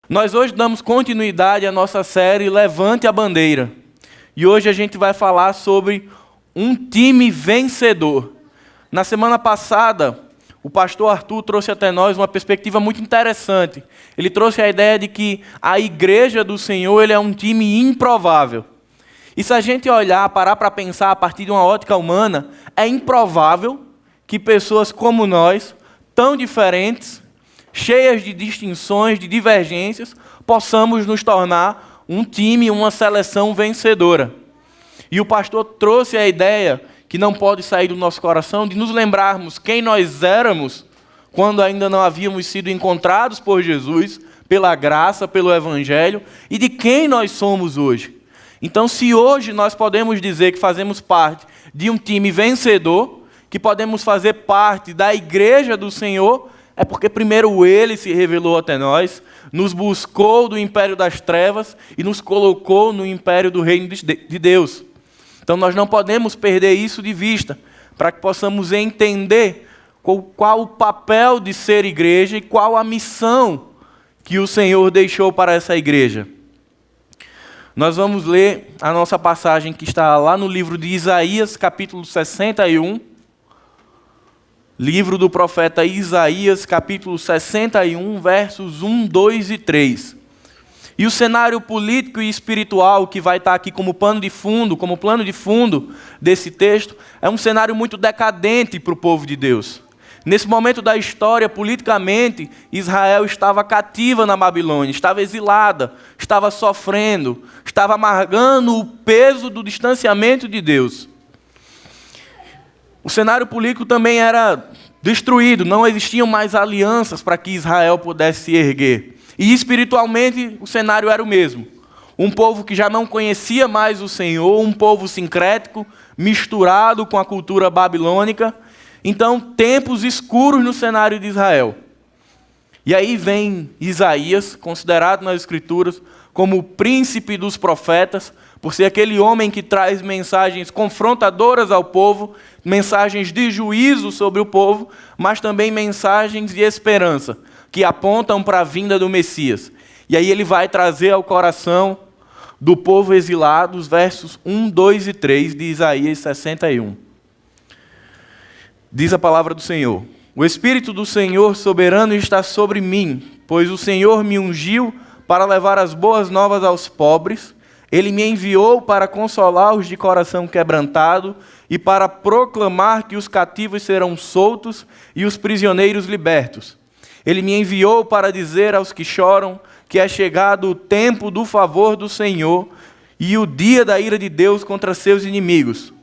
Nós hoje damos continuidade à nossa série Levante a Bandeira. E hoje a gente vai falar sobre um time vencedor. Na semana passada, o pastor Arthur trouxe até nós uma perspectiva muito interessante. Ele trouxe a ideia de que a igreja do Senhor ele é um time improvável. E se a gente olhar, parar para pensar a partir de uma ótica humana, é improvável que pessoas como nós, tão diferentes, cheias de distinções, de divergências, possamos nos tornar um time, uma seleção vencedora. E o pastor trouxe a ideia, que não pode sair do nosso coração, de nos lembrarmos quem nós éramos quando ainda não havíamos sido encontrados por Jesus, pela graça, pelo Evangelho, e de quem nós somos hoje. Então, se hoje nós podemos dizer que fazemos parte de um time vencedor, que podemos fazer parte da igreja do Senhor, é porque primeiro Ele se revelou até nós, nos buscou do império das trevas e nos colocou no império do reino de Deus. Então nós não podemos perder isso de vista, para que possamos entender qual o papel de ser igreja e qual a missão que o Senhor deixou para essa igreja. Nós vamos ler a nossa passagem que está lá no livro de Isaías, capítulo 61. Livro do profeta Isaías, capítulo 61, versos 1, 2 e 3. E o cenário político e espiritual que vai estar aqui como plano de fundo desse texto, é um cenário muito decadente para o povo de Deus. Nesse momento da história, politicamente, Israel estava cativa na Babilônia, estava exilada, estava sofrendo, estava amargando o peso do distanciamento de Deus. O cenário político também era destruído, não existiam mais alianças para que Israel pudesse se erguer. E espiritualmente o cenário era o mesmo. Um povo que já não conhecia mais o Senhor, um povo sincrético, misturado com a cultura babilônica. Então, tempos escuros no cenário de Israel. E aí vem Isaías, considerado nas Escrituras como o príncipe dos profetas, por ser aquele homem que traz mensagens confrontadoras ao povo, mensagens de juízo sobre o povo, mas também mensagens de esperança, que apontam para a vinda do Messias. E aí ele vai trazer ao coração do povo exilado os versos 1, 2 e 3 de Isaías 61. Diz a palavra do Senhor: O Espírito do Senhor soberano está sobre mim, pois o Senhor me ungiu para levar as boas novas aos pobres. Ele me enviou para consolar os de coração quebrantado e para proclamar que os cativos serão soltos e os prisioneiros libertos. Ele me enviou para dizer aos que choram que é chegado o tempo do favor do Senhor e o dia da ira de Deus contra seus inimigos.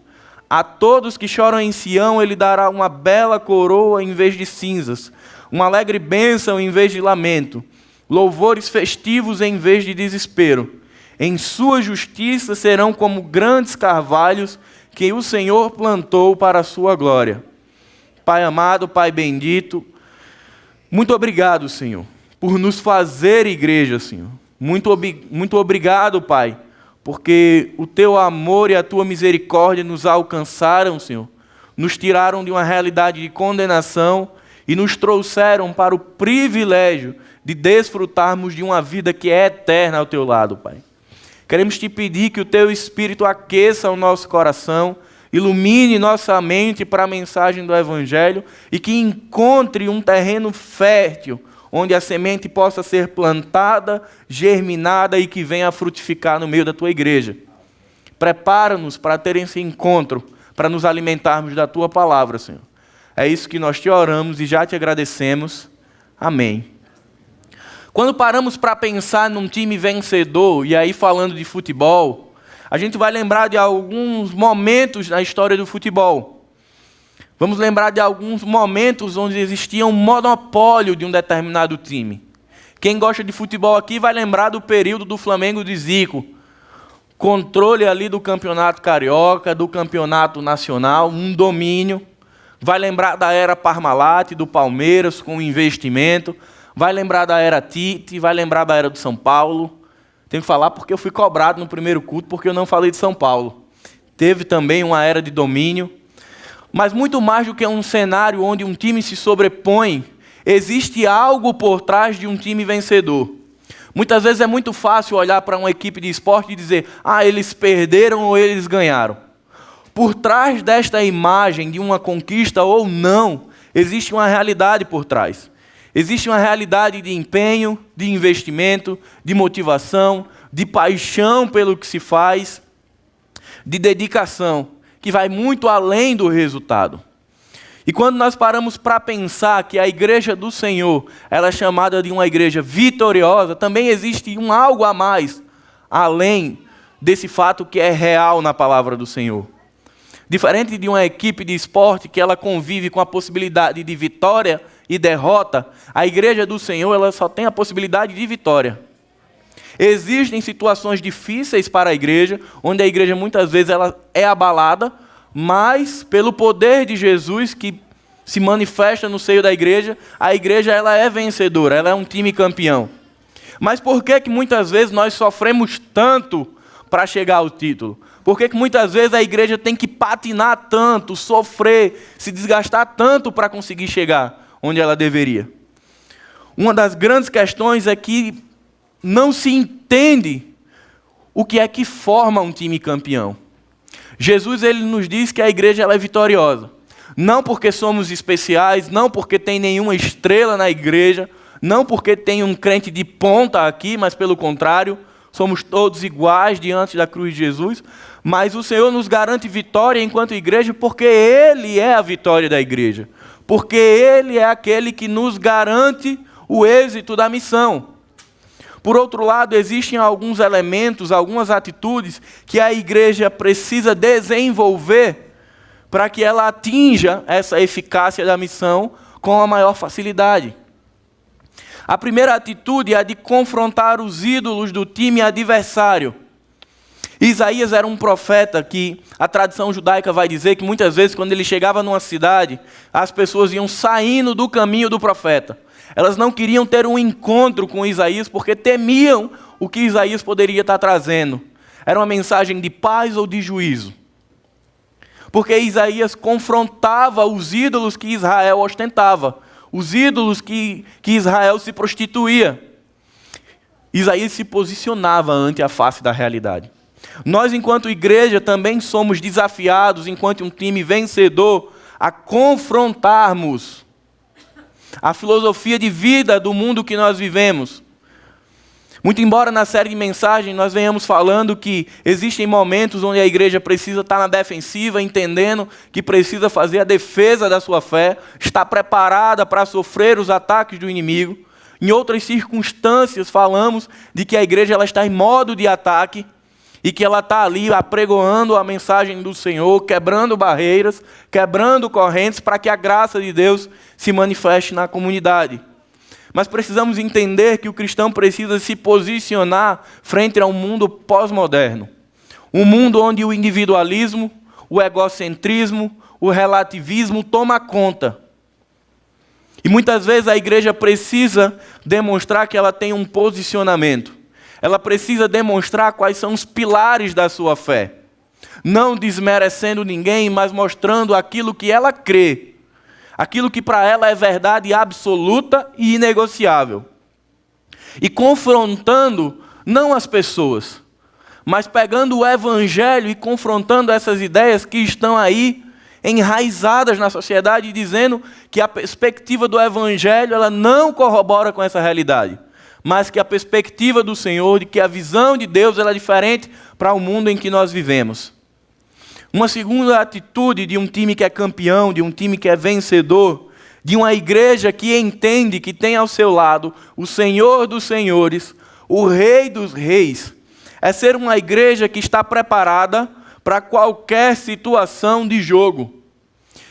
A todos que choram em Sião, ele dará uma bela coroa em vez de cinzas, uma alegre bênção em vez de lamento, louvores festivos em vez de desespero. Em sua justiça serão como grandes carvalhos que o Senhor plantou para a sua glória. Pai amado, Pai bendito, muito obrigado, Senhor, por nos fazer igreja, Senhor. Muito obrigado, Pai, porque o Teu amor e a Tua misericórdia nos alcançaram, Senhor. Nos tiraram de uma realidade de condenação e nos trouxeram para o privilégio de desfrutarmos de uma vida que é eterna ao Teu lado, Pai. Queremos Te pedir que o Teu Espírito aqueça o nosso coração, ilumine nossa mente para a mensagem do Evangelho e que encontre um terreno fértil, onde a semente possa ser plantada, germinada e que venha a frutificar no meio da Tua igreja. Prepara-nos para ter esse encontro, para nos alimentarmos da Tua palavra, Senhor. É isso que nós Te oramos e já Te agradecemos. Amém. Quando paramos para pensar num time vencedor, e aí falando de futebol, a gente vai lembrar de alguns momentos na história do futebol. Vamos lembrar de alguns momentos onde existia um monopólio de um determinado time. Quem gosta de futebol aqui vai lembrar do período do Flamengo de Zico. Controle ali do campeonato carioca, do campeonato nacional, um domínio. Vai lembrar da era Parmalat, do Palmeiras, com investimento. Vai lembrar da era Tite, vai lembrar da era do São Paulo. Tenho que falar porque eu fui cobrado no primeiro culto, porque eu não falei de São Paulo. Teve também uma era de domínio. Mas muito mais do que um cenário onde um time se sobrepõe, existe algo por trás de um time vencedor. Muitas vezes é muito fácil olhar para uma equipe de esporte e dizer, eles perderam ou eles ganharam. Por trás desta imagem de uma conquista ou não, existe uma realidade por trás. Existe uma realidade de empenho, de investimento, de motivação, de paixão pelo que se faz, de dedicação, que vai muito além do resultado. E quando nós paramos para pensar que a igreja do Senhor, ela é chamada de uma igreja vitoriosa, também existe um algo a mais, além desse fato que é real na palavra do Senhor. Diferente de uma equipe de esporte que ela convive com a possibilidade de vitória e derrota, a igreja do Senhor, ela só tem a possibilidade de vitória. Existem situações difíceis para a igreja, onde a igreja muitas vezes ela é abalada, mas pelo poder de Jesus que se manifesta no seio da igreja, a igreja ela é vencedora, ela é um time campeão. Mas por que muitas vezes nós sofremos tanto para chegar ao título? Por que muitas vezes a igreja tem que patinar tanto, sofrer, se desgastar tanto para conseguir chegar onde ela deveria? Uma das grandes questões é que não se entende o que é que forma um time campeão. Jesus ele nos diz que a igreja ela é vitoriosa. Não porque somos especiais, não porque tem nenhuma estrela na igreja, não porque tem um crente de ponta aqui, mas pelo contrário, somos todos iguais diante da cruz de Jesus. Mas o Senhor nos garante vitória enquanto igreja porque Ele é a vitória da igreja. Porque Ele é aquele que nos garante o êxito da missão. Por outro lado, existem alguns elementos, algumas atitudes que a igreja precisa desenvolver para que ela atinja essa eficácia da missão com a maior facilidade. A primeira atitude é a de confrontar os ídolos do time adversário. Isaías era um profeta que a tradição judaica vai dizer que muitas vezes quando ele chegava numa cidade, as pessoas iam saindo do caminho do profeta. Elas não queriam ter um encontro com Isaías porque temiam o que Isaías poderia estar trazendo. Era uma mensagem de paz ou de juízo. Porque Isaías confrontava os ídolos que Israel ostentava, os ídolos que Israel se prostituía. Isaías se posicionava ante a face da realidade. Nós, enquanto igreja, também somos desafiados, enquanto um time vencedor, a confrontarmos a filosofia de vida do mundo que nós vivemos. Muito embora na série de mensagens nós venhamos falando que existem momentos onde a igreja precisa estar na defensiva, entendendo que precisa fazer a defesa da sua fé, estar preparada para sofrer os ataques do inimigo. Em outras circunstâncias falamos de que a igreja ela está em modo de ataque e que ela está ali apregoando a mensagem do Senhor, quebrando barreiras, quebrando correntes para que a graça de Deus se manifeste na comunidade. Mas precisamos entender que o cristão precisa se posicionar frente a um mundo pós-moderno. Um mundo onde o individualismo, o egocentrismo, o relativismo toma conta. E muitas vezes a igreja precisa demonstrar que ela tem um posicionamento. Ela precisa demonstrar quais são os pilares da sua fé. Não desmerecendo ninguém, mas mostrando aquilo que ela crê. Aquilo que para ela é verdade absoluta e inegociável. E confrontando não as pessoas, mas pegando o evangelho e confrontando essas ideias que estão aí enraizadas na sociedade e dizendo que a perspectiva do evangelho ela não corrobora com essa realidade. Mas que a perspectiva do Senhor, de que a visão de Deus ela é diferente para o mundo em que nós vivemos. Uma segunda atitude de um time que é campeão, de um time que é vencedor, de uma igreja que entende que tem ao seu lado o Senhor dos senhores, o Rei dos reis, é ser uma igreja que está preparada para qualquer situação de jogo.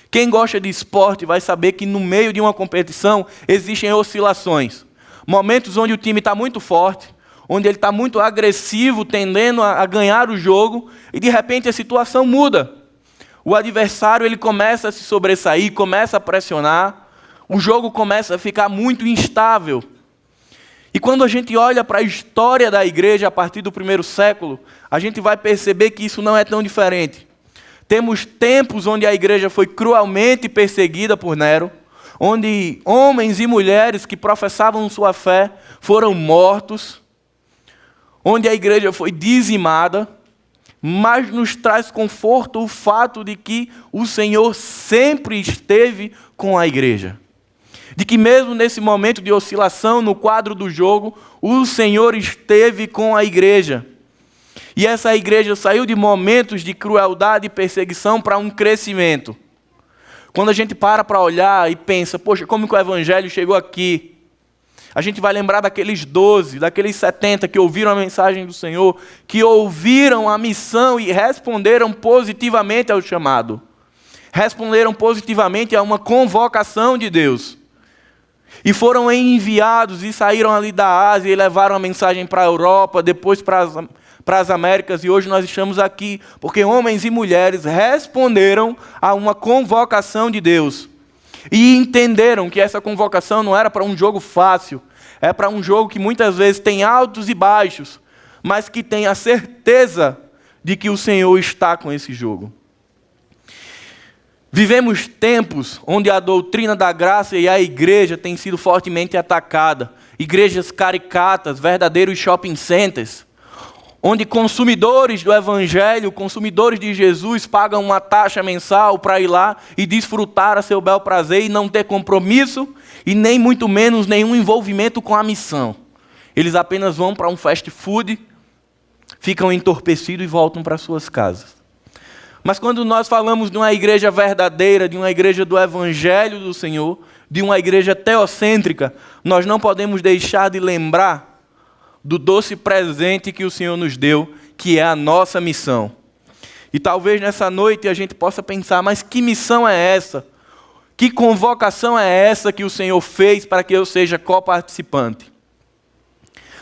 Quem gosta de esporte vai saber que no meio de uma competição existem oscilações. Momentos onde o time está muito forte, onde ele está muito agressivo, tendendo a ganhar o jogo, e de repente a situação muda. O adversário ele começa a se sobressair, começa a pressionar, o jogo começa a ficar muito instável. E quando a gente olha para a história da igreja a partir do primeiro século, a gente vai perceber que isso não é tão diferente. Temos tempos onde a igreja foi cruelmente perseguida por Nero, onde homens e mulheres que professavam sua fé foram mortos. onde a igreja foi dizimada, mas nos traz conforto o fato de que o Senhor sempre esteve com a igreja. De que mesmo nesse momento de oscilação no quadro do jogo, o Senhor esteve com a igreja. E essa igreja saiu de momentos de crueldade e perseguição para um crescimento. Quando a gente para olhar e pensa, poxa, como que o evangelho chegou aqui? A gente vai lembrar daqueles 12, daqueles 70 que ouviram a mensagem do Senhor, que ouviram a missão e responderam positivamente ao chamado. Responderam positivamente a uma convocação de Deus. E foram enviados e saíram ali da Ásia e levaram a mensagem para a Europa, depois para as Américas, e hoje nós estamos aqui porque homens e mulheres responderam a uma convocação de Deus. E entenderam que essa convocação não era para um jogo fácil, é para um jogo que muitas vezes tem altos e baixos, mas que tem a certeza de que o Senhor está com esse jogo. Vivemos tempos onde a doutrina da graça e a igreja tem sido fortemente atacada. Igrejas caricatas, verdadeiros shopping centers, onde consumidores do Evangelho, consumidores de Jesus, pagam uma taxa mensal para ir lá e desfrutar a seu bel prazer e não ter compromisso e nem muito menos nenhum envolvimento com a missão. Eles apenas vão para um fast food, ficam entorpecidos e voltam para suas casas. Mas quando nós falamos de uma igreja verdadeira, de uma igreja do Evangelho do Senhor, de uma igreja teocêntrica, nós não podemos deixar de lembrar do doce presente que o Senhor nos deu, que é a nossa missão. E talvez nessa noite a gente possa pensar, mas que missão é essa? Que convocação é essa que o Senhor fez para que eu seja coparticipante?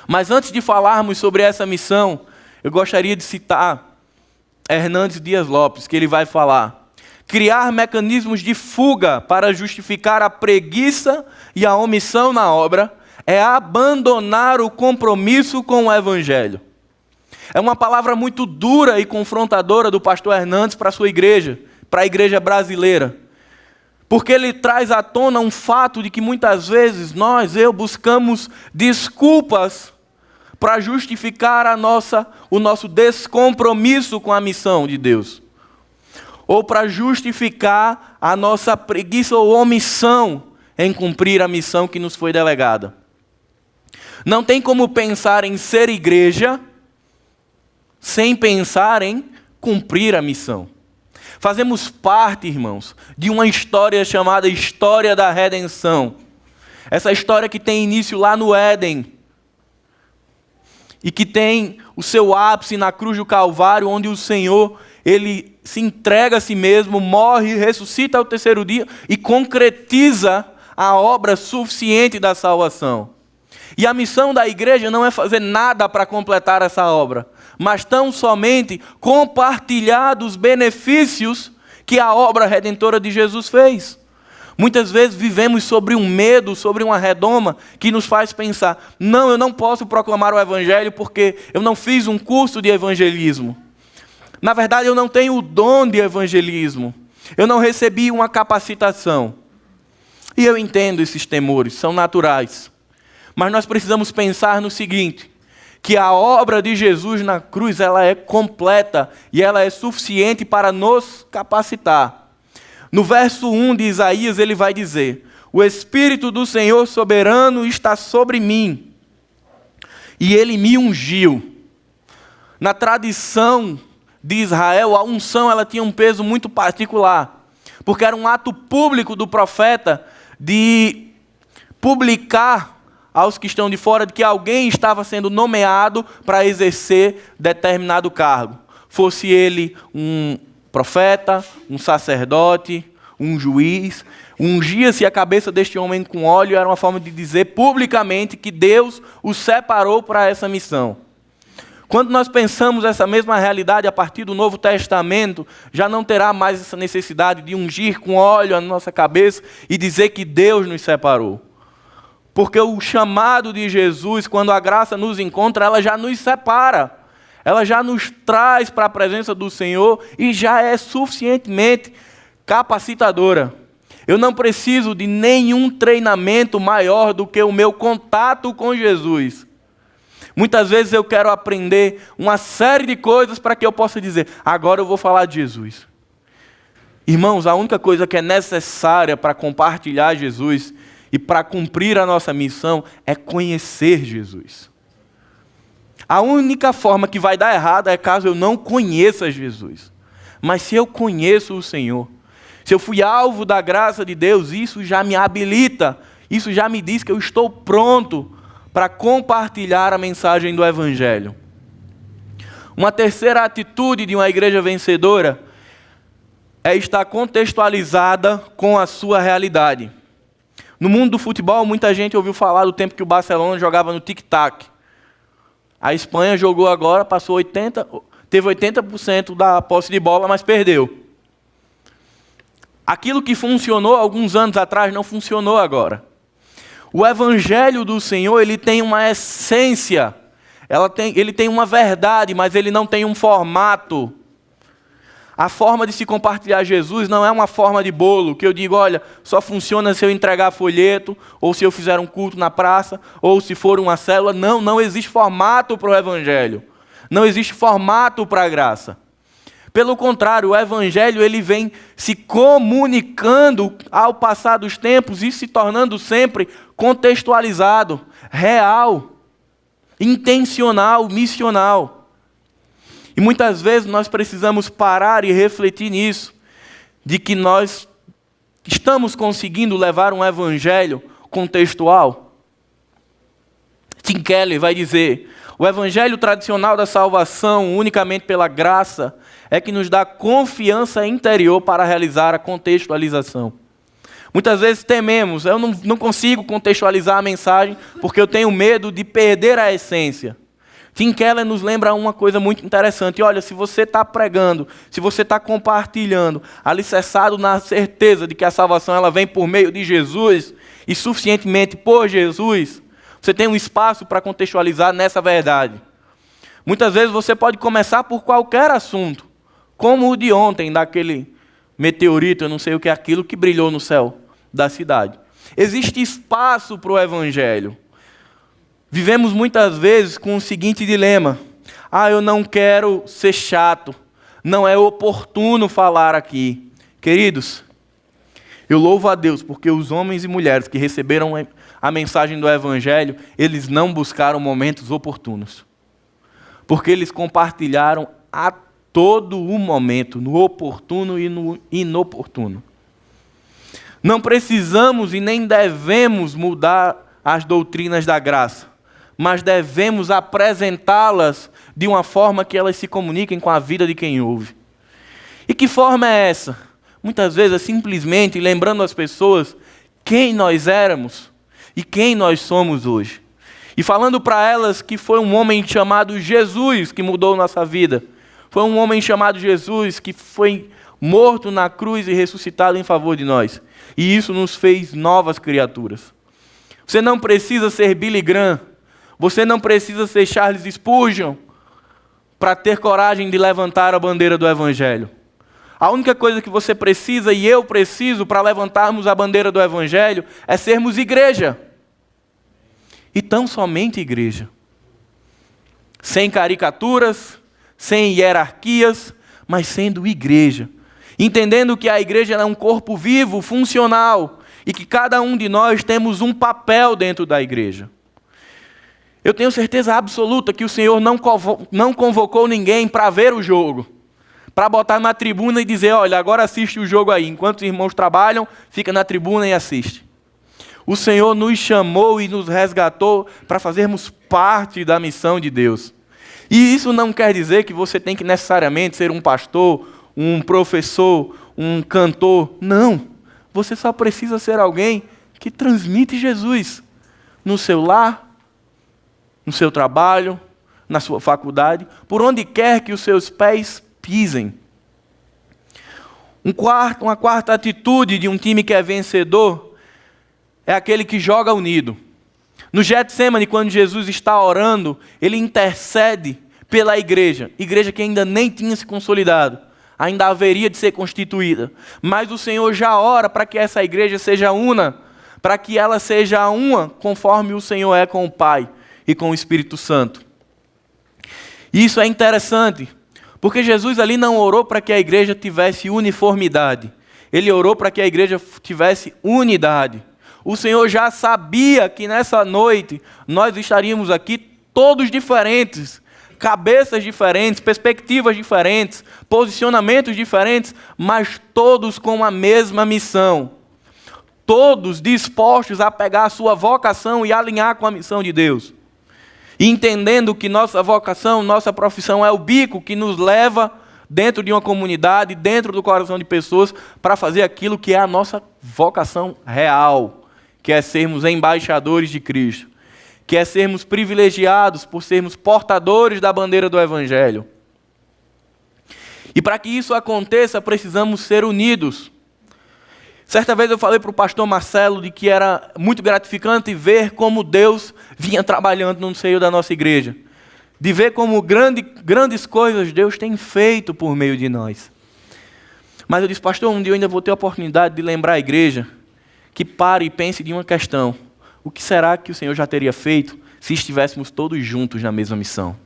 Mas antes de falarmos sobre essa missão, eu gostaria de citar Hernandes Dias Lopes, que ele vai falar: criar mecanismos de fuga para justificar a preguiça e a omissão na obra é abandonar o compromisso com o Evangelho. É uma palavra muito dura e confrontadora do pastor Hernandes para a sua igreja, para a igreja brasileira. Porque ele traz à tona um fato de que muitas vezes eu buscamos desculpas para justificar o nosso descompromisso com a missão de Deus. Ou para justificar a nossa preguiça ou omissão em cumprir a missão que nos foi delegada. Não tem como pensar em ser igreja sem pensar em cumprir a missão. Fazemos parte, irmãos, de uma história chamada História da Redenção. Essa história que tem início lá no Éden e que tem o seu ápice na cruz do Calvário, onde o Senhor, ele se entrega a si mesmo, morre, ressuscita ao terceiro dia e concretiza a obra suficiente da salvação. E a missão da igreja não é fazer nada para completar essa obra, mas tão somente compartilhar dos benefícios que a obra redentora de Jesus fez. Muitas vezes vivemos sobre um medo, sobre uma redoma, que nos faz pensar, não, eu não posso proclamar o Evangelho porque eu não fiz um curso de evangelismo. Na verdade, eu não tenho o dom de evangelismo. Eu não recebi uma capacitação. E eu entendo esses temores, são naturais. Mas nós precisamos pensar no seguinte, que a obra de Jesus na cruz, ela é completa e ela é suficiente para nos capacitar. No verso 1 de Isaías, ele vai dizer: o Espírito do Senhor soberano está sobre mim, e ele me ungiu. Na tradição de Israel, a unção ela tinha um peso muito particular, porque era um ato público do profeta de publicar aos que estão de fora de que alguém estava sendo nomeado para exercer determinado cargo. Fosse ele um profeta, um sacerdote, um juiz. Ungia-se a cabeça deste homem com óleo, era uma forma de dizer publicamente que Deus o separou para essa missão. Quando nós pensamos essa mesma realidade a partir do Novo Testamento, já não terá mais essa necessidade de ungir com óleo a nossa cabeça e dizer que Deus nos separou. Porque o chamado de Jesus, quando a graça nos encontra, ela já nos separa. Ela já nos traz para a presença do Senhor e já é suficientemente capacitadora. Eu não preciso de nenhum treinamento maior do que o meu contato com Jesus Muitas vezes eu quero aprender uma série de coisas para que eu possa dizer, agora eu vou falar de Jesus. Irmãos, a única coisa que é necessária para compartilhar Jesus e para cumprir a nossa missão é conhecer Jesus. A única forma que vai dar errado é caso eu não conheça Jesus. Mas se eu conheço o Senhor, se eu fui alvo da graça de Deus, isso já me habilita, isso já me diz que eu estou pronto para compartilhar a mensagem do Evangelho. Uma terceira atitude de uma igreja vencedora é estar contextualizada com a sua realidade. No mundo do futebol, muita gente ouviu falar do tempo que o Barcelona jogava no tic-tac. A Espanha jogou agora, teve 80% da posse de bola, mas perdeu. Aquilo que funcionou alguns anos atrás não funcionou agora. O Evangelho do Senhor, ele tem uma essência, ele tem uma verdade, mas ele não tem um formato. A forma de se compartilhar Jesus não é uma forma de bolo, que eu digo, olha, só funciona se eu entregar folheto, ou se eu fizer um culto na praça, ou se for uma célula. Não existe formato para o Evangelho. Não existe formato para a graça. Pelo contrário, o Evangelho ele vem se comunicando ao passar dos tempos e se tornando sempre contextualizado, real, intencional, missional. E muitas vezes nós precisamos parar e refletir nisso, de que nós estamos conseguindo levar um Evangelho contextual. Tim Keller vai dizer, o Evangelho tradicional da salvação, unicamente pela graça, é que nos dá confiança interior para realizar a contextualização. Muitas vezes tememos, eu não consigo contextualizar a mensagem porque eu tenho medo de perder a essência. Tim Keller nos lembra uma coisa muito interessante. Olha, se você está pregando, se você está compartilhando, alicerçado na certeza de que a salvação ela vem por meio de Jesus e suficientemente por Jesus, você tem um espaço para contextualizar nessa verdade. Muitas vezes você pode começar por qualquer assunto, como o de ontem, daquele meteorito, eu não sei o que é aquilo, que brilhou no céu da cidade. Existe espaço para o Evangelho. Vivemos muitas vezes com o seguinte dilema. Eu não quero ser chato. Não é oportuno falar aqui. Queridos, eu louvo a Deus porque os homens e mulheres que receberam a mensagem do Evangelho, eles não buscaram momentos oportunos. Porque eles compartilharam a todo o momento, no oportuno e no inoportuno. Não precisamos e nem devemos mudar as doutrinas da graça, mas devemos apresentá-las de uma forma que elas se comuniquem com a vida de quem ouve. E que forma é essa? Muitas vezes é simplesmente lembrando às pessoas quem nós éramos e quem nós somos hoje. E falando para elas que foi um homem chamado Jesus que mudou nossa vida. Foi um homem chamado Jesus que foi morto na cruz e ressuscitado em favor de nós. E isso nos fez novas criaturas. Você não precisa ser Billy Graham. Você não precisa ser Charles Spurgeon para ter coragem de levantar a bandeira do Evangelho. A única coisa que você precisa e eu preciso para levantarmos a bandeira do Evangelho é sermos igreja. E tão somente igreja. Sem caricaturas, sem hierarquias, mas sendo igreja. Entendendo que a igreja é um corpo vivo, funcional, e que cada um de nós temos um papel dentro da igreja. Eu tenho certeza absoluta que o Senhor não convocou ninguém para ver o jogo, para botar na tribuna e dizer, olha, agora assiste o jogo aí. Enquanto os irmãos trabalham, fica na tribuna e assiste. O Senhor nos chamou e nos resgatou para fazermos parte da missão de Deus. E isso não quer dizer que você tem que necessariamente ser um pastor, um professor, um cantor. Não. Você só precisa ser alguém que transmite Jesus no seu lar, no seu trabalho, na sua faculdade, por onde quer que os seus pés pisem. Uma quarta atitude de um time que é vencedor é aquele que joga unido. No Getsemane, quando Jesus está orando, ele intercede pela igreja que ainda nem tinha se consolidado, ainda haveria de ser constituída. Mas o Senhor já ora para que essa igreja seja una, para que ela seja uma conforme o Senhor é com o Pai. e com o Espírito Santo. E isso é interessante, porque Jesus ali não orou para que a igreja tivesse uniformidade. Ele orou para que a igreja tivesse unidade. O Senhor já sabia que nessa noite nós estaríamos aqui todos diferentes, cabeças diferentes, perspectivas diferentes, posicionamentos diferentes, mas todos com a mesma missão. Todos dispostos a pegar a sua vocação e alinhar com a missão de Deus. E entendendo que nossa vocação, nossa profissão é o bico que nos leva dentro de uma comunidade, dentro do coração de pessoas, para fazer aquilo que é a nossa vocação real, que é sermos embaixadores de Cristo, que é sermos privilegiados por sermos portadores da bandeira do Evangelho. E para que isso aconteça, precisamos ser unidos. Certa vez eu falei para o pastor Marcelo de que era muito gratificante ver como Deus vinha trabalhando no seio da nossa igreja. De ver como grandes coisas Deus tem feito por meio de nós. Mas eu disse, pastor, um dia eu ainda vou ter a oportunidade de lembrar a igreja que pare e pense de uma questão. O que será que o Senhor já teria feito se estivéssemos todos juntos na mesma missão?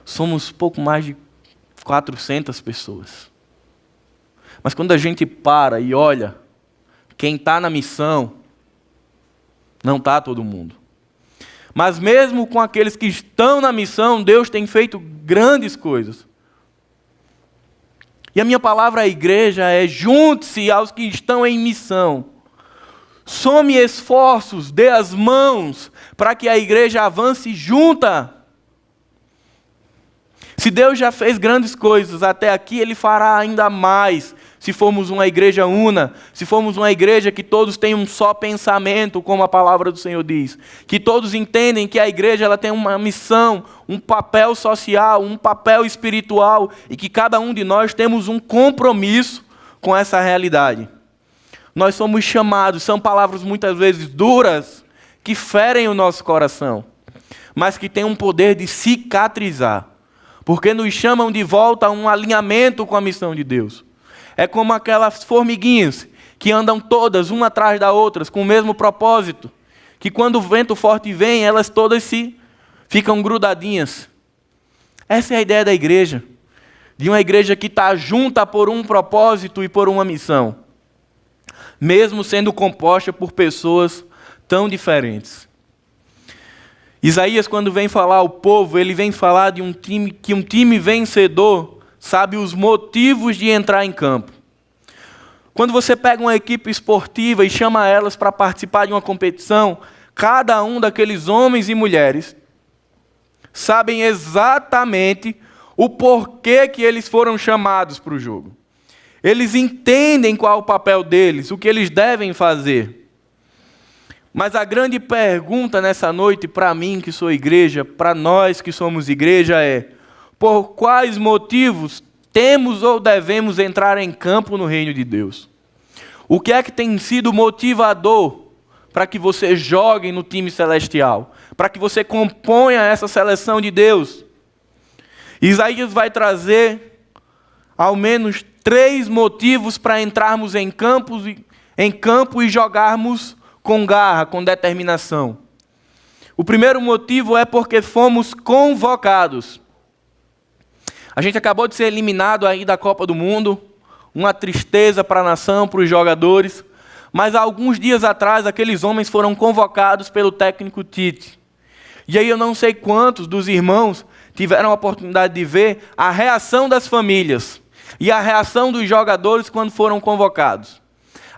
Somos pouco mais de 400 pessoas. Mas quando a gente para e olha, quem está na missão, não está todo mundo. Mas mesmo com aqueles que estão na missão, Deus tem feito grandes coisas. E a minha palavra à igreja é: junte-se aos que estão em missão. Some esforços, dê as mãos, para que a igreja avance junta. Se Deus já fez grandes coisas até aqui, Ele fará ainda mais. Se formos uma igreja una, se formos uma igreja que todos têm um só pensamento, como a palavra do Senhor diz. Que todos entendem que a igreja ela tem uma missão, um papel social, um papel espiritual, e que cada um de nós temos um compromisso com essa realidade. Nós somos chamados, são palavras muitas vezes duras, que ferem o nosso coração, mas que têm um poder de cicatrizar, porque nos chamam de volta a um alinhamento com a missão de Deus. É como aquelas formiguinhas que andam todas, uma atrás da outra, com o mesmo propósito, que quando o vento forte vem, elas todas ficam grudadinhas. Essa é a ideia da igreja, de uma igreja que está junta por um propósito e por uma missão, mesmo sendo composta por pessoas tão diferentes. Isaías, quando vem falar ao povo, ele vem falar de um time vencedor sabe os motivos de entrar em campo. Quando você pega uma equipe esportiva e chama elas para participar de uma competição, cada um daqueles homens e mulheres sabem exatamente o porquê que eles foram chamados para o jogo. Eles entendem qual é o papel deles, o que eles devem fazer. Mas a grande pergunta nessa noite, para mim que sou igreja, para nós que somos igreja é: por quais motivos temos ou devemos entrar em campo no reino de Deus? O que é que tem sido motivador para que você jogue no time celestial? Para que você componha essa seleção de Deus? Isaías vai trazer ao menos 3 motivos para entrarmos em campo e jogarmos com garra, com determinação. O primeiro motivo é porque fomos convocados. A gente acabou de ser eliminado aí da Copa do Mundo, uma tristeza para a nação, para os jogadores, mas há alguns dias atrás aqueles homens foram convocados pelo técnico Tite. E aí eu não sei quantos dos irmãos tiveram a oportunidade de ver a reação das famílias e a reação dos jogadores quando foram convocados.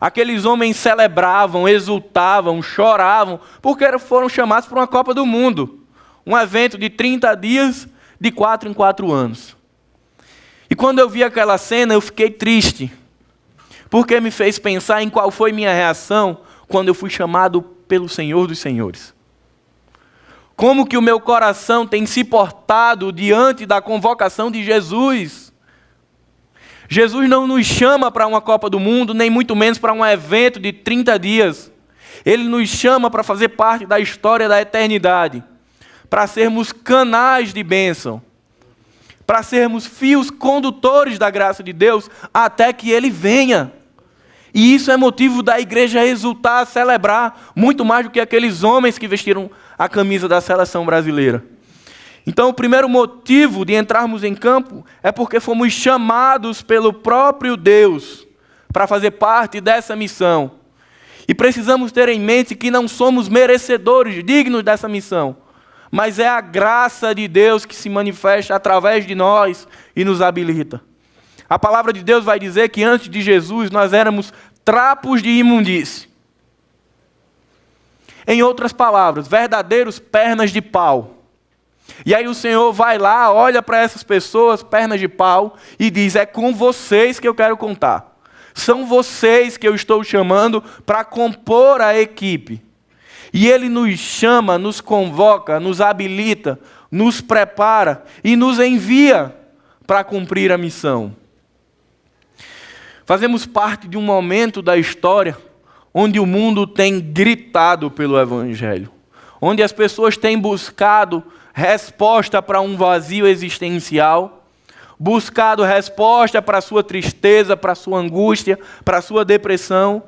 Aqueles homens celebravam, exultavam, choravam, porque foram chamados para uma Copa do Mundo, um evento de 30 dias, de 4 em 4 anos. E quando eu vi aquela cena, eu fiquei triste, porque me fez pensar em qual foi minha reação quando eu fui chamado pelo Senhor dos Senhores. Como que o meu coração tem se portado diante da convocação de Jesus? Jesus não nos chama para uma Copa do Mundo, nem muito menos para um evento de 30 dias. Ele nos chama para fazer parte da história da eternidade, para sermos canais de bênção, para sermos fios condutores da graça de Deus até que Ele venha. E isso é motivo da igreja exultar, celebrar, muito mais do que aqueles homens que vestiram a camisa da seleção brasileira. Então, o primeiro motivo de entrarmos em campo é porque fomos chamados pelo próprio Deus para fazer parte dessa missão. E precisamos ter em mente que não somos merecedores, dignos dessa missão, mas é a graça de Deus que se manifesta através de nós e nos habilita. A palavra de Deus vai dizer que antes de Jesus nós éramos trapos de imundície. Em outras palavras, verdadeiros pernas de pau. E aí o Senhor vai lá, olha para essas pessoas, pernas de pau, e diz: é com vocês que eu quero contar. São vocês que eu estou chamando para compor a equipe. E Ele nos chama, nos convoca, nos habilita, nos prepara e nos envia para cumprir a missão. Fazemos parte de um momento da história onde o mundo tem gritado pelo Evangelho, onde as pessoas têm buscado resposta para um vazio existencial, buscado resposta para a sua tristeza, para a sua angústia, para a sua depressão,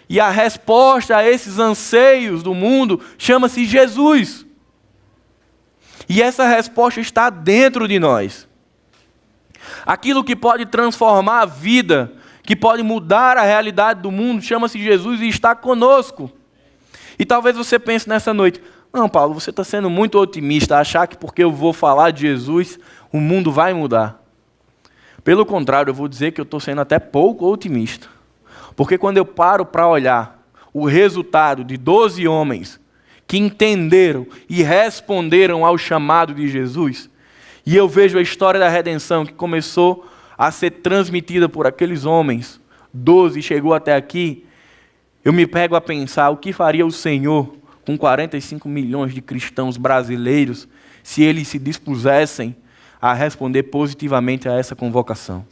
e a resposta a esses anseios do mundo chama-se Jesus. E essa resposta está dentro de nós. Aquilo que pode transformar a vida, que pode mudar a realidade do mundo, chama-se Jesus e está conosco. E talvez você pense nessa noite: não, Paulo, você está sendo muito otimista, achar que porque eu vou falar de Jesus, o mundo vai mudar. Pelo contrário, eu vou dizer que eu estou sendo até pouco otimista. Porque quando eu paro para olhar o resultado de 12 homens que entenderam e responderam ao chamado de Jesus, e eu vejo a história da redenção que começou a ser transmitida por aqueles homens, 12 chegou até aqui, eu me pego a pensar o que faria o Senhor com 45 milhões de cristãos brasileiros se eles se dispusessem a responder positivamente a essa convocação.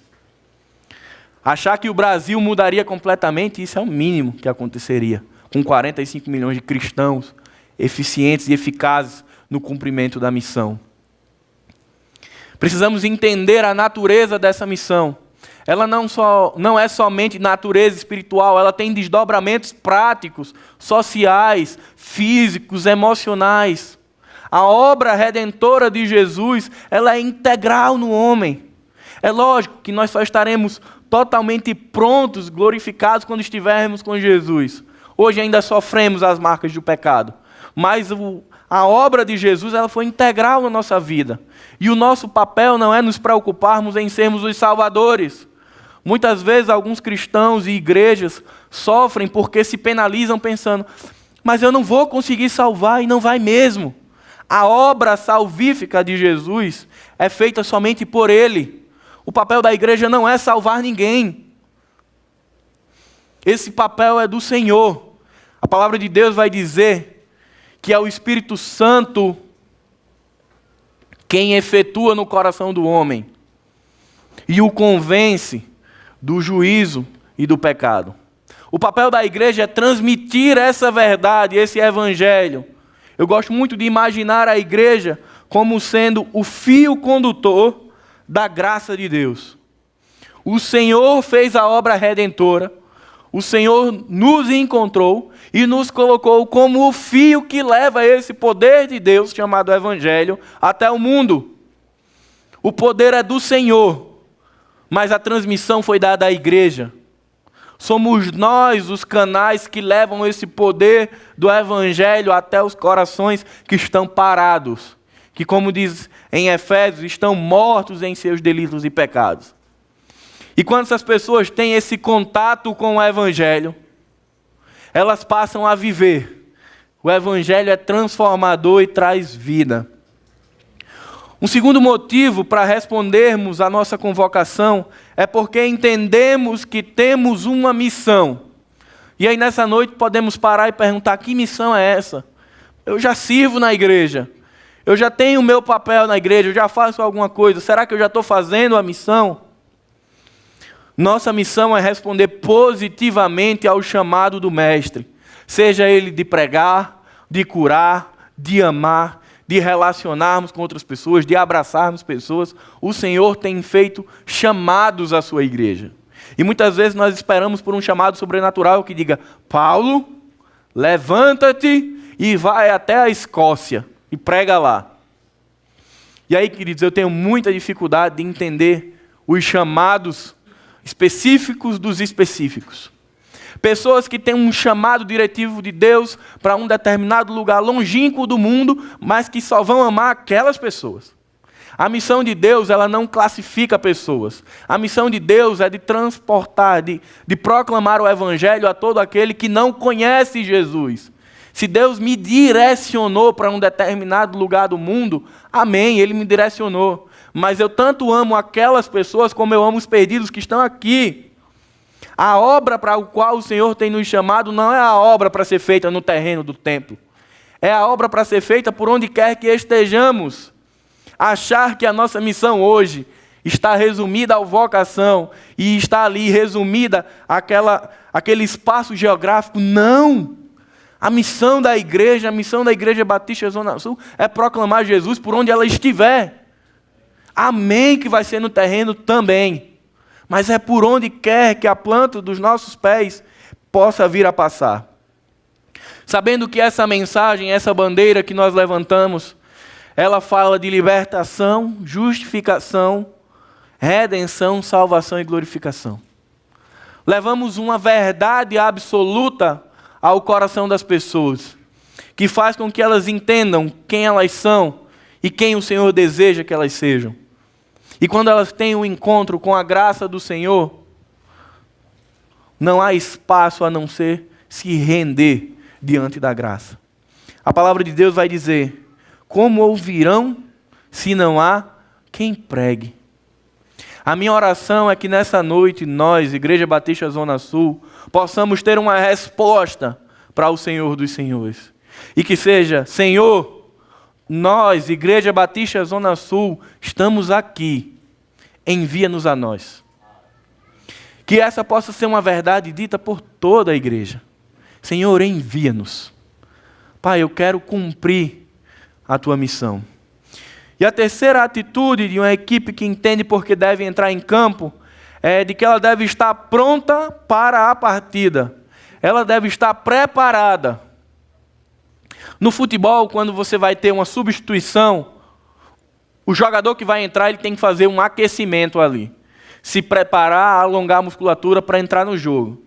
Achar que o Brasil mudaria completamente, isso é o mínimo que aconteceria, com 45 milhões de cristãos eficientes e eficazes no cumprimento da missão. Precisamos entender a natureza dessa missão. Ela não é somente natureza espiritual, ela tem desdobramentos práticos, sociais, físicos, emocionais. A obra redentora de Jesus, ela é integral no homem. É lógico que nós só estaremos totalmente prontos, glorificados, quando estivermos com Jesus. Hoje ainda sofremos as marcas do pecado, mas a obra de Jesus, ela foi integral na nossa vida. E o nosso papel não é nos preocuparmos em sermos os salvadores. Muitas vezes alguns cristãos e igrejas sofrem porque se penalizam pensando: mas eu não vou conseguir salvar, e não vai mesmo. A obra salvífica de Jesus é feita somente por Ele. O papel da igreja não é salvar ninguém. Esse papel é do Senhor. A palavra de Deus vai dizer que é o Espírito Santo quem efetua no coração do homem e o convence do juízo e do pecado. O papel da igreja é transmitir essa verdade, esse evangelho. Eu gosto muito de imaginar a igreja como sendo o fio condutor da graça de Deus. O Senhor fez a obra redentora, o Senhor nos encontrou e nos colocou como o fio que leva esse poder de Deus, chamado Evangelho, até o mundo. O poder é do Senhor, mas a transmissão foi dada à igreja. Somos nós os canais que levam esse poder do Evangelho até os corações que estão parados, que, como diz em Efésios, estão mortos em seus delitos e pecados. E quando essas pessoas têm esse contato com o Evangelho, elas passam a viver. O Evangelho é transformador e traz vida. Um segundo motivo para respondermos à nossa convocação é porque entendemos que temos uma missão. E aí nessa noite podemos parar e perguntar: que missão é essa? Eu já sirvo na igreja, eu já tenho o meu papel na igreja, eu já faço alguma coisa, será que eu já estou fazendo a missão? Nossa missão é responder positivamente ao chamado do Mestre, seja ele de pregar, de curar, de amar, de relacionarmos com outras pessoas, de abraçarmos pessoas. O Senhor tem feito chamados à sua igreja. E muitas vezes nós esperamos por um chamado sobrenatural que diga: Paulo, levanta-te e vai até a Escócia e prega lá. E aí, queridos, eu tenho muita dificuldade de entender os chamados específicos dos específicos. Pessoas que têm um chamado diretivo de Deus para um determinado lugar longínquo do mundo, mas que só vão amar aquelas pessoas. A missão de Deus, ela não classifica pessoas. A missão de Deus é de transportar, de proclamar o Evangelho a todo aquele que não conhece Jesus. Se Deus me direcionou para um determinado lugar do mundo, amém, Ele me direcionou. Mas eu tanto amo aquelas pessoas como eu amo os perdidos que estão aqui. A obra para a qual o Senhor tem nos chamado não é a obra para ser feita no terreno do templo. É a obra para ser feita por onde quer que estejamos. Achar que a nossa missão hoje está resumida à vocação e está ali resumida aquele espaço geográfico, não. A missão da Igreja Batista Zona Sul é proclamar Jesus por onde ela estiver. Amém que vai ser no terreno também. Mas é por onde quer que a planta dos nossos pés possa vir a passar. Sabendo que essa mensagem, essa bandeira que nós levantamos, ela fala de libertação, justificação, redenção, salvação e glorificação. Levamos uma verdade absoluta ao coração das pessoas, que faz com que elas entendam quem elas são e quem o Senhor deseja que elas sejam. E quando elas têm um encontro com a graça do Senhor, não há espaço a não ser se render diante da graça. A palavra de Deus vai dizer: como ouvirão se não há quem pregue? A minha oração é que nessa noite nós, Igreja Batista Zona Sul, possamos ter uma resposta para o Senhor dos Senhores. E que seja: Senhor, nós, Igreja Batista Zona Sul, estamos aqui, envia-nos a nós. Que essa possa ser uma verdade dita por toda a igreja. Senhor, envia-nos. Pai, eu quero cumprir a tua missão. E a terceira atitude de uma equipe que entende porque deve entrar em campo é de que ela deve estar pronta para a partida. Ela deve estar preparada. No futebol, quando você vai ter uma substituição, o jogador que vai entrar, ele tem que fazer um aquecimento ali. Se preparar, alongar a musculatura para entrar no jogo.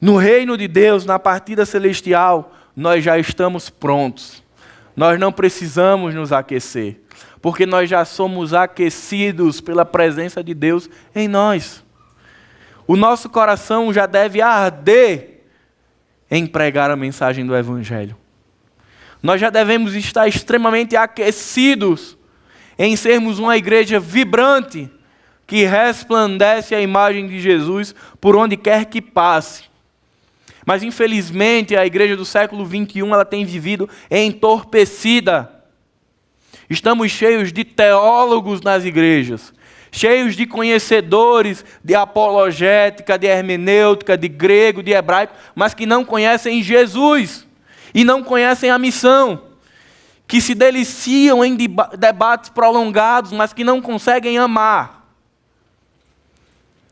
No reino de Deus, na partida celestial, nós já estamos prontos. Nós não precisamos nos aquecer, porque nós já somos aquecidos pela presença de Deus em nós. O nosso coração já deve arder em pregar a mensagem do Evangelho. Nós já devemos estar extremamente aquecidos em sermos uma igreja vibrante, que resplandece a imagem de Jesus por onde quer que passe. Mas infelizmente a igreja do século XXI ela tem vivido entorpecida. Estamos cheios de teólogos nas igrejas, cheios de conhecedores de apologética, de hermenêutica, de grego, de hebraico, mas que não conhecem Jesus e não conhecem a missão, que se deliciam em debates prolongados, mas que não conseguem amar.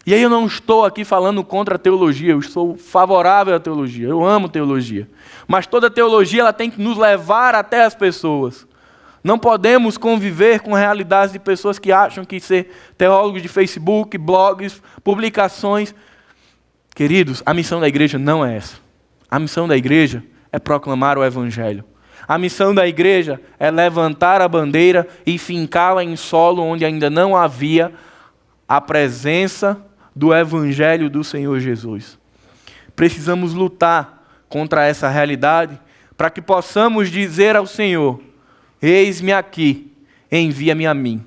E aí eu não estou aqui falando contra a teologia, eu sou favorável à teologia, eu amo teologia. Mas toda teologia ela tem que nos levar até as pessoas. Não podemos conviver com realidades de pessoas que acham que ser teólogos de Facebook, blogs, publicações. Queridos, a missão da igreja não é essa. A missão da igreja é proclamar o Evangelho. A missão da igreja é levantar a bandeira e fincá-la em solo onde ainda não havia a presença do Evangelho do Senhor Jesus. Precisamos lutar contra essa realidade para que possamos dizer ao Senhor: eis-me aqui, envia-me a mim.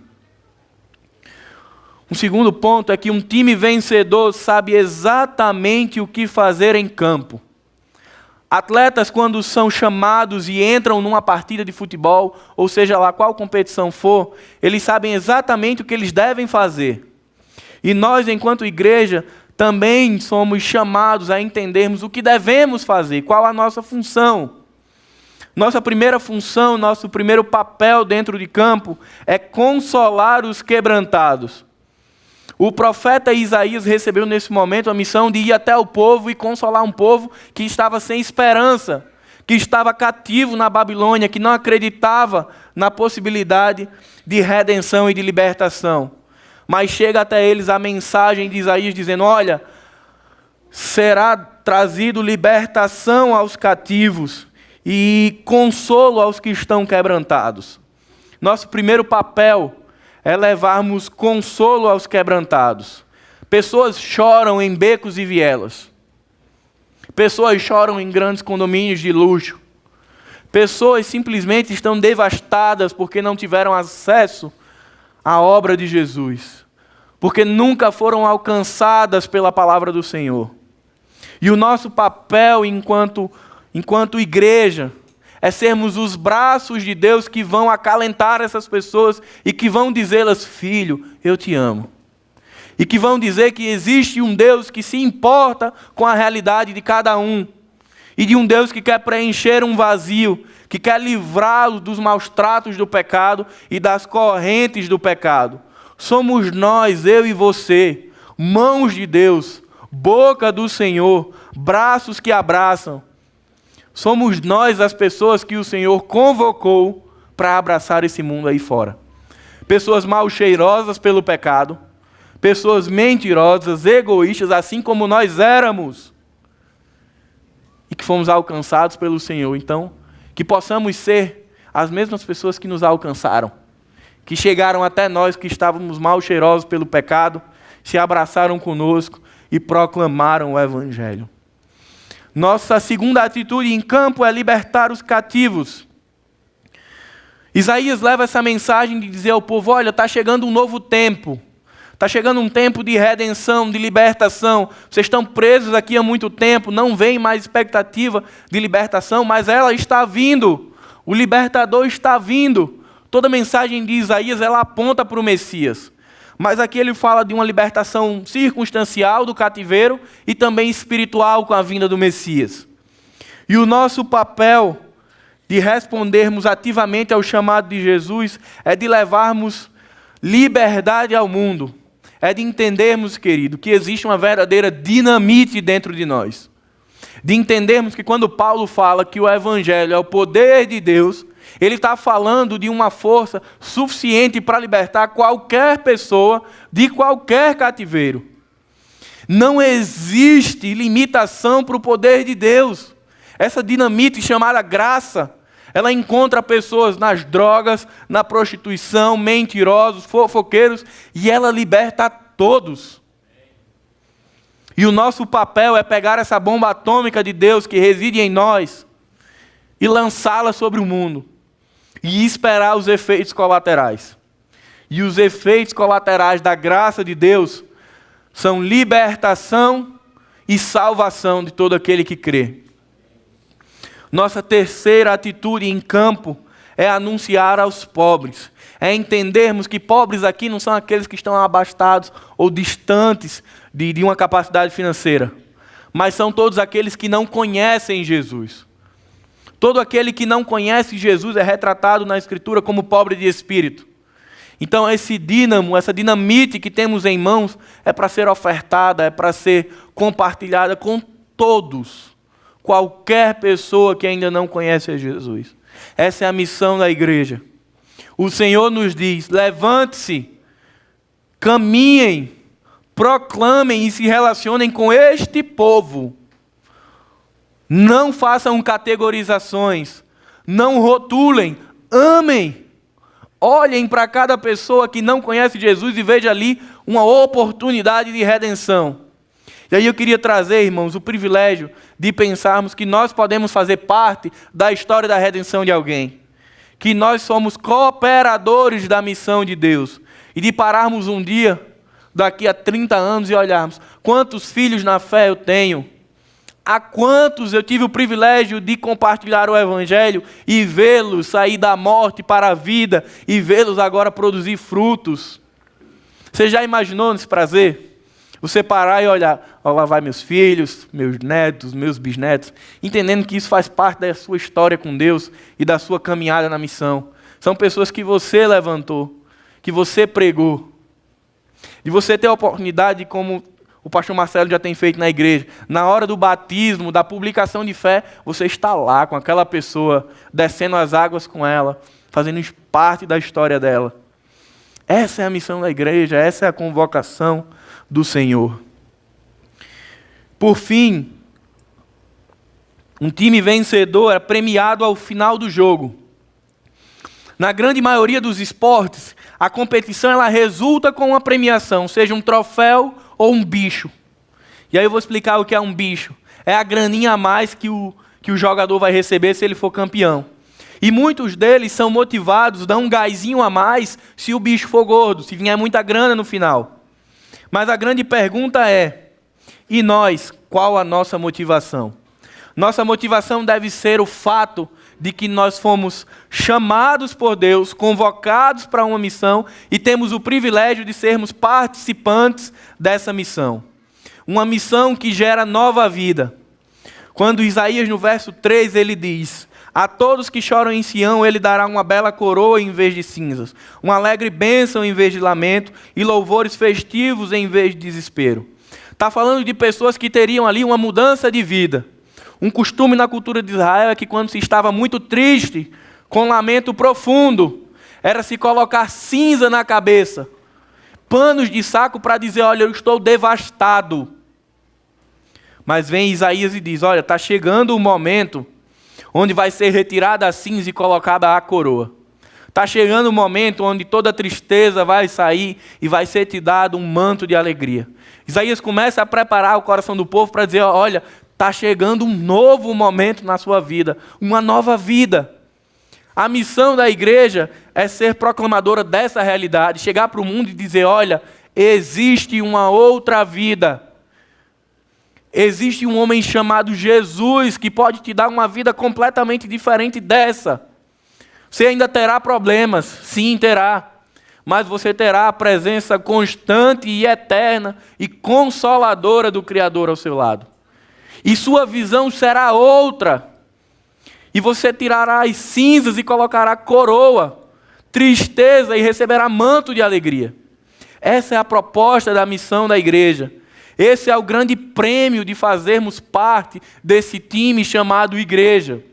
Um segundo ponto é que um time vencedor sabe exatamente o que fazer em campo. Atletas, quando são chamados e entram numa partida de futebol, ou seja lá qual competição for, eles sabem exatamente o que eles devem fazer. E nós, enquanto igreja, também somos chamados a entendermos o que devemos fazer, qual a nossa função. Nossa primeira função, nosso primeiro papel dentro de campo é consolar os quebrantados. O profeta Isaías recebeu nesse momento a missão de ir até o povo e consolar um povo que estava sem esperança, que estava cativo na Babilônia, que não acreditava na possibilidade de redenção e de libertação. Mas chega até eles a mensagem de Isaías dizendo: olha, será trazido libertação aos cativos e consolo aos que estão quebrantados. Nosso primeiro papel é levarmos consolo aos quebrantados. Pessoas choram em becos e vielas. Pessoas choram em grandes condomínios de luxo. Pessoas simplesmente estão devastadas porque não tiveram acesso à obra de Jesus, porque nunca foram alcançadas pela palavra do Senhor. E o nosso papel enquanto igreja é sermos os braços de Deus que vão acalentar essas pessoas e que vão dizê-las: filho, eu te amo. E que vão dizer que existe um Deus que se importa com a realidade de cada um. E de um Deus que quer preencher um vazio, que quer livrá-lo dos maus tratos do pecado e das correntes do pecado. Somos nós, eu e você, mãos de Deus, boca do Senhor, braços que abraçam. Somos nós as pessoas que o Senhor convocou para abraçar esse mundo aí fora. Pessoas mal cheirosas pelo pecado, pessoas mentirosas, egoístas, assim como nós éramos, e que fomos alcançados pelo Senhor. Então, que possamos ser as mesmas pessoas que nos alcançaram, que chegaram até nós que estávamos mal cheirosos pelo pecado, se abraçaram conosco e proclamaram o Evangelho. Nossa segunda atitude em campo é libertar os cativos. Isaías leva essa mensagem de dizer ao povo: olha, está chegando um novo tempo. Está chegando um tempo de redenção, de libertação. Vocês estão presos aqui há muito tempo, não vem mais expectativa de libertação, mas ela está vindo. O libertador está vindo. Toda mensagem de Isaías, ela aponta para o Messias. Mas aqui ele fala de uma libertação circunstancial do cativeiro e também espiritual com a vinda do Messias. E o nosso papel de respondermos ativamente ao chamado de Jesus é de levarmos liberdade ao mundo. É de entendermos, querido, que existe uma verdadeira dinamite dentro de nós. De entendermos que quando Paulo fala que o Evangelho é o poder de Deus, ele está falando de uma força suficiente para libertar qualquer pessoa de qualquer cativeiro. Não existe limitação para o poder de Deus. Essa dinamite chamada graça, ela encontra pessoas nas drogas, na prostituição, mentirosos, fofoqueiros, e ela liberta a todos. E o nosso papel é pegar essa bomba atômica de Deus que reside em nós e lançá-la sobre o mundo. E esperar os efeitos colaterais. E os efeitos colaterais da graça de Deus são libertação e salvação de todo aquele que crê. Nossa terceira atitude em campo é anunciar aos pobres. É entendermos que pobres aqui não são aqueles que estão abastados ou distantes de uma capacidade financeira, mas são todos aqueles que não conhecem Jesus. Todo aquele que não conhece Jesus é retratado na Escritura como pobre de espírito. Então esse dínamo, essa dinamite que temos em mãos é para ser ofertada, é para ser compartilhada com todos. Qualquer pessoa que ainda não conhece a Jesus. Essa é a missão da igreja. O Senhor nos diz: levante-se, caminhem, proclamem e se relacionem com este povo. Não façam categorizações, não rotulem, amem. Olhem para cada pessoa que não conhece Jesus e veja ali uma oportunidade de redenção. E aí eu queria trazer, irmãos, o privilégio de pensarmos que nós podemos fazer parte da história da redenção de alguém. Que nós somos cooperadores da missão de Deus. E de pararmos um dia, daqui a 30 anos, e olharmos quantos filhos na fé eu tenho. A quantos eu tive o privilégio de compartilhar o Evangelho e vê-los sair da morte para a vida e vê-los agora produzir frutos. Você já imaginou nesse prazer? Você parar e olhar: ó, lá vai meus filhos, meus netos, meus bisnetos, entendendo que isso faz parte da sua história com Deus e da sua caminhada na missão. São pessoas que você levantou, que você pregou. De você ter a oportunidade, como o pastor Marcelo já tem feito na igreja, na hora do batismo, da publicação de fé, você está lá com aquela pessoa, descendo as águas com ela, fazendo parte da história dela. Essa é a missão da igreja, essa é a convocação do Senhor. Por fim, um time vencedor é premiado ao final do jogo. Na grande maioria dos esportes, a competição ela resulta com uma premiação, seja um troféu ou um bicho. E aí eu vou explicar o que é um bicho. É a graninha a mais que o jogador vai receber se ele for campeão. E muitos deles são motivados, dão um gásinho a mais se o bicho for gordo, se vier muita grana no final. Mas a grande pergunta é, e nós, qual a nossa motivação? Nossa motivação deve ser o fato de que nós fomos chamados por Deus, convocados para uma missão e temos o privilégio de sermos participantes dessa missão. Uma missão que gera nova vida. Quando Isaías, no verso 3, ele diz: a todos que choram em Sião, ele dará uma bela coroa em vez de cinzas, uma alegre bênção em vez de lamento e louvores festivos em vez de desespero. Está falando de pessoas que teriam ali uma mudança de vida. Um costume na cultura de Israel é que quando se estava muito triste, com lamento profundo, era se colocar cinza na cabeça, panos de saco para dizer, olha, eu estou devastado. Mas vem Isaías e diz, olha, está chegando o momento onde vai ser retirada a cinza e colocada a coroa. Está chegando o momento onde toda tristeza vai sair e vai ser te dado um manto de alegria. Isaías começa a preparar o coração do povo para dizer, olha, está chegando um novo momento na sua vida, uma nova vida. A missão da igreja é ser proclamadora dessa realidade, chegar para o mundo e dizer, olha, existe uma outra vida. Existe um homem chamado Jesus que pode te dar uma vida completamente diferente dessa. Você ainda terá problemas, sim, terá. Mas você terá a presença constante e eterna e consoladora do Criador ao seu lado. E sua visão será outra. E você tirará as cinzas e colocará coroa, tristeza e receberá manto de alegria. Essa é a proposta da missão da igreja. Esse é o grande prêmio de fazermos parte desse time chamado igreja.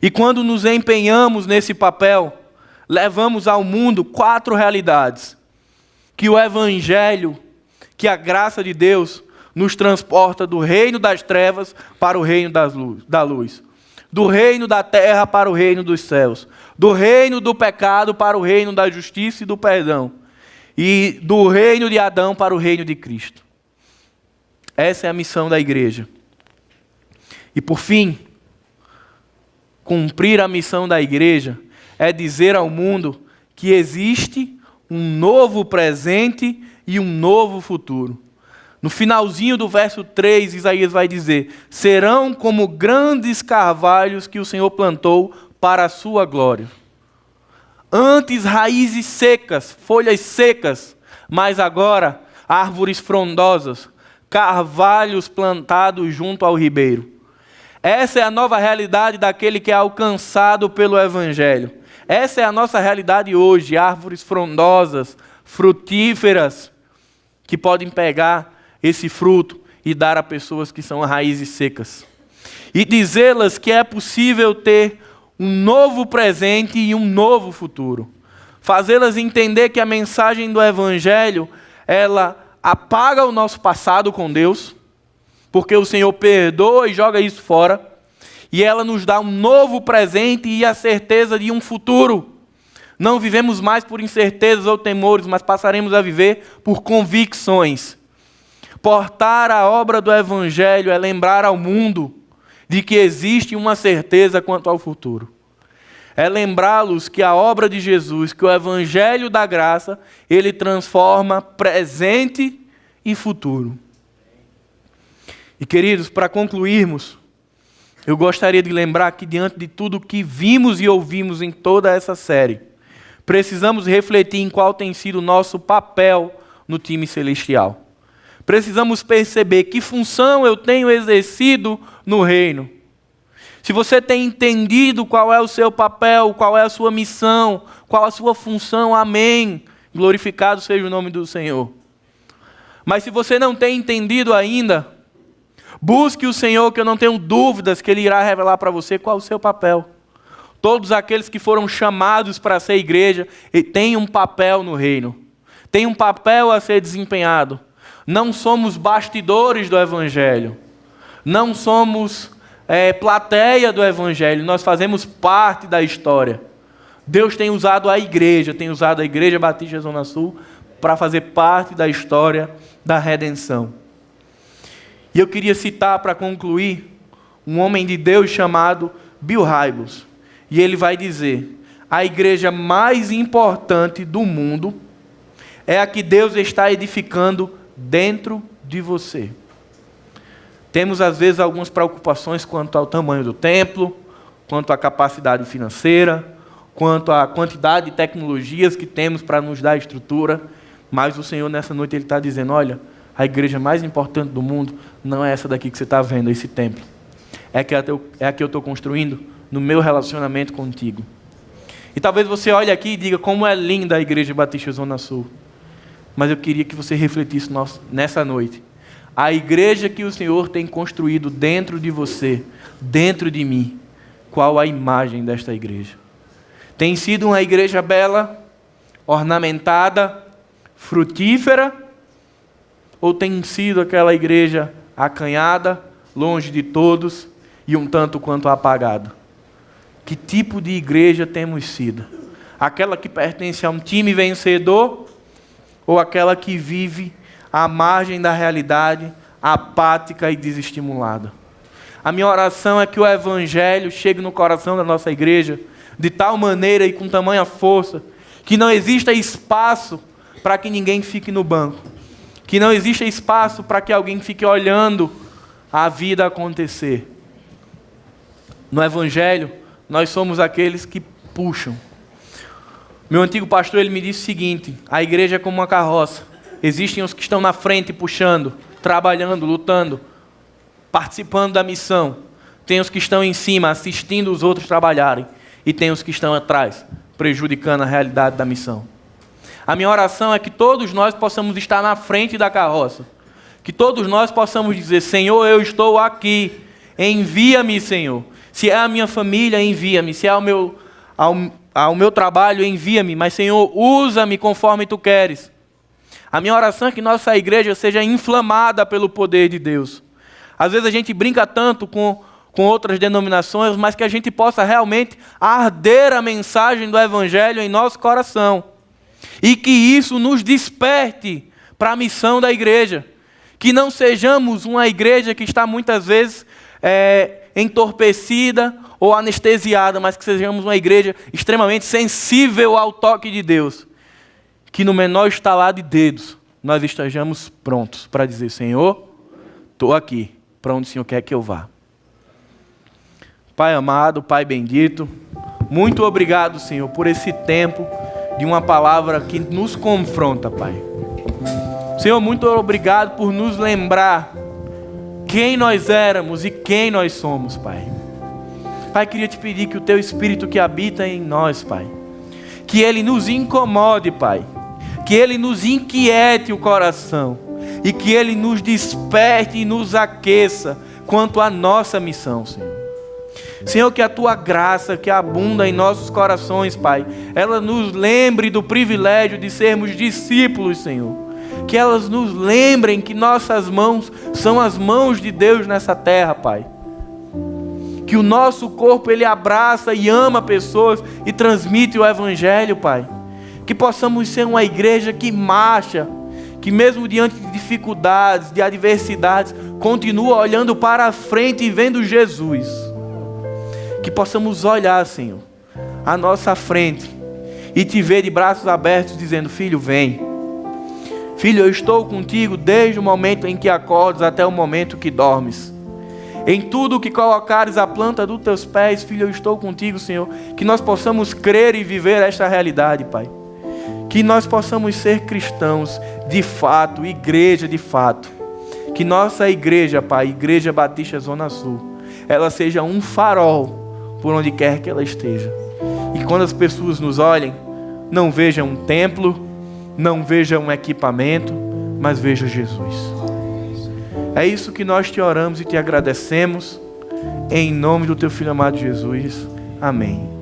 E quando nos empenhamos nesse papel, levamos ao mundo 4 realidades. Que o Evangelho, que a graça de Deus nos transporta do reino das trevas para o reino da luz. Do reino da terra para o reino dos céus. Do reino do pecado para o reino da justiça e do perdão. E do reino de Adão para o reino de Cristo. Essa é a missão da igreja. E por fim, cumprir a missão da igreja é dizer ao mundo que existe um novo presente e um novo futuro. No finalzinho do verso 3, Isaías vai dizer, serão como grandes carvalhos que o Senhor plantou para a sua glória. Antes raízes secas, folhas secas, mas agora árvores frondosas, carvalhos plantados junto ao ribeiro. Essa é a nova realidade daquele que é alcançado pelo Evangelho. Essa é a nossa realidade hoje, árvores frondosas, frutíferas, que podem pegar esse fruto e dar a pessoas que são raízes secas. E dizê-las que é possível ter um novo presente e um novo futuro. Fazê-las entender que a mensagem do Evangelho, ela apaga o nosso passado com Deus, porque o Senhor perdoa e joga isso fora, e ela nos dá um novo presente e a certeza de um futuro. Não vivemos mais por incertezas ou temores, mas passaremos a viver por convicções. Portar a obra do Evangelho é lembrar ao mundo de que existe uma certeza quanto ao futuro. É lembrá-los que a obra de Jesus, que o Evangelho da graça, ele transforma presente e futuro. E queridos, para concluirmos, eu gostaria de lembrar que diante de tudo que vimos e ouvimos em toda essa série, precisamos refletir em qual tem sido o nosso papel no time celestial. Precisamos perceber que função eu tenho exercido no reino. Se você tem entendido qual é o seu papel, qual é a sua missão, qual a sua função, amém. glorificado seja o nome do Senhor. Mas se você não tem entendido ainda, busque o Senhor, que eu não tenho dúvidas que Ele irá revelar para você qual é o seu papel. Todos aqueles que foram chamados para ser igreja têm um papel no reino. Tem um papel a ser desempenhado. Não somos bastidores do Evangelho. Não somos plateia do Evangelho. Nós fazemos parte da história. Deus tem usado a Igreja Batista Zona Sul para fazer parte da história da redenção. E eu queria citar, para concluir, um homem de Deus chamado Bill Hybels. E ele vai dizer: a igreja mais importante do mundo é a que Deus está edificando dentro de você. Temos às vezes algumas preocupações quanto ao tamanho do templo, quanto à capacidade financeira, quanto à quantidade de tecnologias que temos para nos dar estrutura, mas o Senhor nessa noite Ele está dizendo: olha, a igreja mais importante do mundo não é essa daqui que você está vendo, esse templo. É a que eu estou construindo no meu relacionamento contigo. E talvez você olhe aqui e diga: como é linda a Igreja Batista Zona Sul. Mas eu queria que você refletisse nessa noite. A igreja que o Senhor tem construído dentro de você, dentro de mim, qual a imagem desta igreja? Tem sido uma igreja bela, ornamentada, frutífera? Ou tem sido aquela igreja acanhada, longe de todos e um tanto quanto apagada? Que tipo de igreja temos sido? Aquela que pertence a um time vencedor ou aquela que vive à margem da realidade, apática e desestimulada? A minha oração é que o Evangelho chegue no coração da nossa igreja de tal maneira e com tamanha força que não exista espaço para que ninguém fique no banco, que não exista espaço para que alguém fique olhando a vida acontecer. No Evangelho, nós somos aqueles que puxam. Meu antigo pastor, ele me disse o seguinte: a igreja é como uma carroça. Existem os que estão na frente puxando, trabalhando, lutando, participando da missão. Tem os que estão em cima, assistindo os outros trabalharem. E tem os que estão atrás, prejudicando a realidade da missão. A minha oração é que todos nós possamos estar na frente da carroça. Que todos nós possamos dizer: Senhor, eu estou aqui. Envia-me, Senhor. Se é a minha família, envia-me. Se é ao meu trabalho, envia-me. Mas, Senhor, usa-me conforme Tu queres. A minha oração é que nossa igreja seja inflamada pelo poder de Deus. Às vezes a gente brinca tanto com outras denominações, mas que a gente possa realmente arder a mensagem do Evangelho em nosso coração. E que isso nos desperte para a missão da igreja. Que não sejamos uma igreja que está muitas vezes entorpecida ou anestesiada, mas que sejamos uma igreja extremamente sensível ao toque de Deus. Que no menor estalar de dedos, nós estejamos prontos para dizer: Senhor, estou aqui, para onde o Senhor quer que eu vá. Pai amado, Pai bendito, muito obrigado, Senhor, por esse tempo de uma palavra que nos confronta, Pai. Senhor, muito obrigado por nos lembrar quem nós éramos e quem nós somos, Pai. Pai, queria te pedir que o Teu Espírito que habita em nós, Pai, que Ele nos incomode, Pai, que Ele nos inquiete o coração e que Ele nos desperte e nos aqueça quanto à nossa missão, Senhor. Senhor, que a Tua graça que abunda em nossos corações, Pai, ela nos lembre do privilégio de sermos discípulos, Senhor. Que elas nos lembrem que nossas mãos são as mãos de Deus nessa terra, Pai. Que o nosso corpo, ele abraça e ama pessoas e transmite o Evangelho, Pai. Que possamos ser uma igreja que marcha, que mesmo diante de dificuldades, de adversidades, continua olhando para a frente e vendo Jesus. Que possamos olhar, Senhor, à nossa frente e Te ver de braços abertos dizendo: Filho, vem. Filho, eu estou contigo desde o momento em que acordas até o momento que dormes. Em tudo que colocares a planta dos Teus pés, Filho, eu estou contigo, Senhor. Que nós possamos crer e viver esta realidade, Pai. Que nós possamos ser cristãos de fato, igreja de fato. Que nossa igreja, Pai, Igreja Batista Zona Sul, ela seja um farol por onde quer que ela esteja. E quando as pessoas nos olhem, não vejam um templo, não veja um equipamento, mas veja Jesus. É isso que nós te oramos e te agradecemos, em nome do teu Filho amado Jesus. Amém.